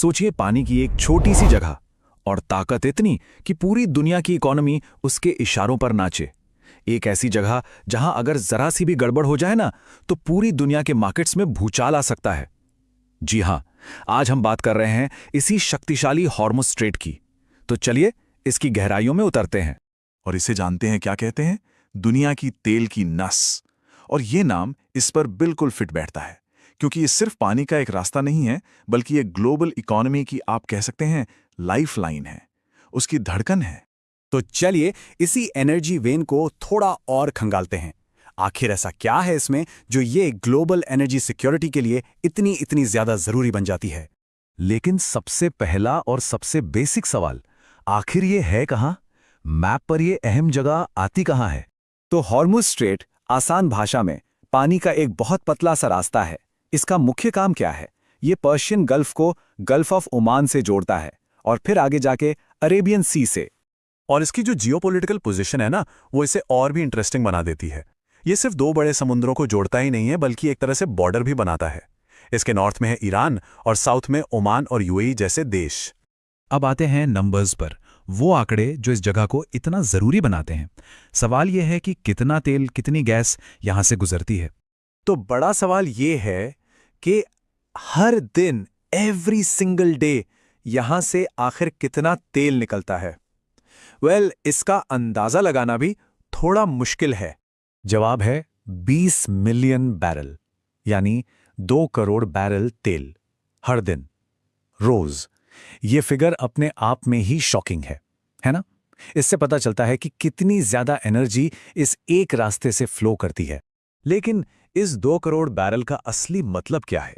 सोचिए पानी की एक छोटी सी जगह और ताकत इतनी कि पूरी दुनिया की इकोनॉमी उसके इशारों पर नाचे। एक ऐसी जगह जहां अगर जरा सी भी गड़बड़ हो जाए ना तो पूरी दुनिया के मार्केट्स में भूचाल आ सकता है। जी हां, आज हम बात कर रहे हैं इसी शक्तिशाली हॉर्मुज़ स्ट्रेट की। तो चलिए इसकी गहराइयों में उतरते हैं और इसे जानते हैं क्या कहते हैं? दुनिया की तेल की नस। और ये नाम इस पर बिल्कुल फिट बैठता है, क्योंकि ये सिर्फ पानी का एक रास्ता नहीं है, बल्कि ये ग्लोबल इकोनॉमी की आप कह सकते हैं लाइफ लाइन है, उसकी धड़कन है। तो चलिए इसी एनर्जी वेन को थोड़ा और खंगालते हैं। आखिर ऐसा क्या है इसमें जो ये ग्लोबल एनर्जी सिक्योरिटी के लिए इतनी इतनी ज्यादा जरूरी बन जाती है? लेकिन सबसे पहला और सबसे बेसिक सवाल, आखिर ये है कहां? मैप पर ये अहम जगह आती कहां है? तो हॉर्मुज़ स्ट्रेट आसान भाषा में पानी का एक बहुत पतला सा रास्ता है। इसका मुख्य काम क्या है? ये पर्शियन गल्फ को गल्फ ऑफ ओमान से जोड़ता है और फिर आगे जाके अरेबियन सी से। और इसकी जो जियोपॉलिटिकल पोजीशन है ना, वो इसे और भी इंटरेस्टिंग बना देती है। ये सिर्फ दो बड़े समुद्रों को जोड़ता ही नहीं है, बल्कि एक तरह से बॉर्डर भी बनाता है। इसके नॉर्थ में है ईरान और साउथ में ओमान और यूएई जैसे देश। अब आते हैं नंबर्स पर, वो आंकड़े जो इस जगह को इतना जरूरी बनाते हैं। सवाल यह है कि कितना तेल, कितनी गैस यहां से गुजरती है। तो बड़ा सवाल ये है कि हर दिन एवरी सिंगल डे यहां से आखिर कितना तेल निकलता है। इसका अंदाजा लगाना भी थोड़ा मुश्किल है। जवाब है 20 मिलियन बैरल, यानी 2 करोड़ बैरल तेल हर दिन, रोज। ये फिगर अपने आप में ही शॉकिंग है ना? इससे पता चलता है कि कितनी ज्यादा एनर्जी इस एक रास्ते से फ्लो करती है। लेकिन इस 2 करोड़ बैरल का असली मतलब क्या है?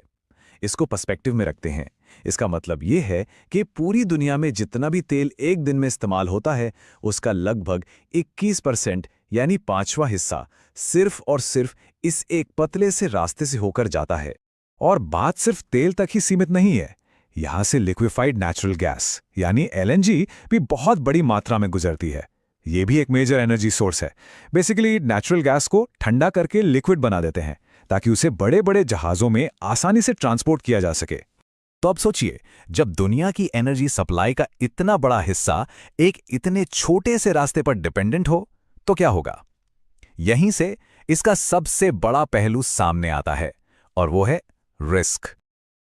इसको पर्सपेक्टिव में रखते हैं। इसका मतलब ये है कि पूरी दुनिया में जितना भी तेल एक दिन में इस्तेमाल होता है, उसका लगभग 21% यानी 5वां हिस्सा सिर्फ और सिर्फ इस एक पतले से रास्ते से होकर जाता है। और बात सिर्फ तेल तक ही सीमित नहीं है। यहां से लिक्विफाइड नेचुरल गैस यानी एलएनजी भी बहुत बड़ी मात्रा में गुजरती है। ये भी एक मेजर एनर्जी सोर्स है। बेसिकली नेचुरल गैस को ठंडा करके लिक्विड बना देते हैं ताकि उसे बड़े बड़े जहाजों में आसानी से ट्रांसपोर्ट किया जा सके। तो अब सोचिए, जब दुनिया की एनर्जी सप्लाई का इतना बड़ा हिस्सा एक इतने छोटे से रास्ते पर डिपेंडेंट हो तो क्या होगा? यहीं से इसका सबसे बड़ा पहलू सामने आता है और वो है रिस्क।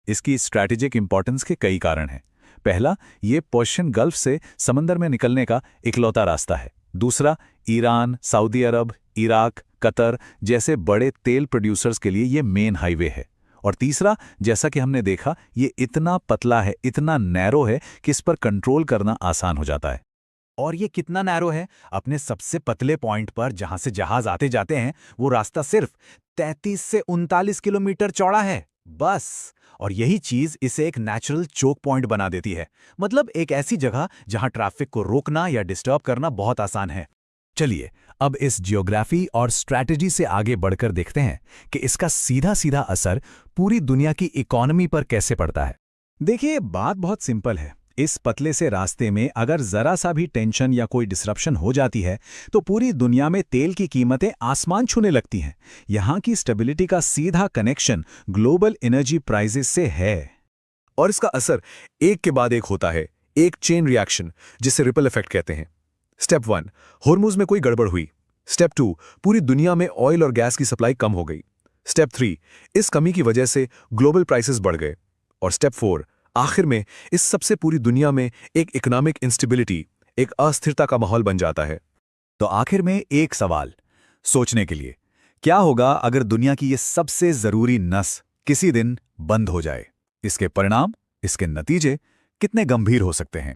इसकी स्ट्रैटेजिक इंपॉर्टेंस के कई कारण हैं। पहला, ये पर्शियन गल्फ से समंदर में निकलने का इकलौता रास्ता है। दूसरा, ईरान, सऊदी अरब, इराक, कतर जैसे बड़े तेल प्रोड्यूसर्स के लिए ये मेन हाईवे है। और तीसरा, जैसा कि हमने देखा, ये इतना पतला है, इतना नैरो है कि इस पर कंट्रोल करना आसान हो जाता है। और ये कितना नैरो है? अपने सबसे पतले पॉइंट पर जहां से जहाज आते जाते हैं, वो रास्ता सिर्फ 33 से 39 किलोमीटर चौड़ा है बस। और यही चीज इसे एक नेचुरल चोक पॉइंट बना देती है। मतलब एक ऐसी जगह जहां ट्रैफिक को रोकना या डिस्टर्ब करना बहुत आसान है। चलिए अब इस जियोग्राफी और स्ट्रैटेजी से आगे बढ़कर देखते हैं कि इसका सीधा सीधा असर पूरी दुनिया की इकोनॉमी पर कैसे पड़ता है। देखिए, बात बहुत सिंपल है। इस पतले से रास्ते में अगर जरा सा भी टेंशन या कोई डिसरप्शन हो जाती है तो पूरी दुनिया में तेल की कीमतें आसमान छूने लगती हैं। यहां की स्टेबिलिटी का सीधा कनेक्शन ग्लोबल एनर्जी प्राइसेस से है। और इसका असर एक के बाद एक होता है, एक चेन रिएक्शन जिसे रिपल इफेक्ट कहते हैं। स्टेप 1, हॉर्मुज़ में कोई गड़बड़ हुई। स्टेप 2, पूरी दुनिया में ऑयल और गैस की सप्लाई कम हो गई। स्टेप 3, इस कमी की वजह से ग्लोबल प्राइसेस बढ़ गए। और स्टेप 4, आखिर में इस सबसे पूरी दुनिया में एक इकोनॉमिक इंस्टेबिलिटी, एक अस्थिरता का माहौल बन जाता है। तो आखिर में एक सवाल सोचने के लिए, क्या होगा अगर दुनिया की ये सबसे जरूरी नस किसी दिन बंद हो जाए? इसके परिणाम, इसके नतीजे कितने गंभीर हो सकते हैं?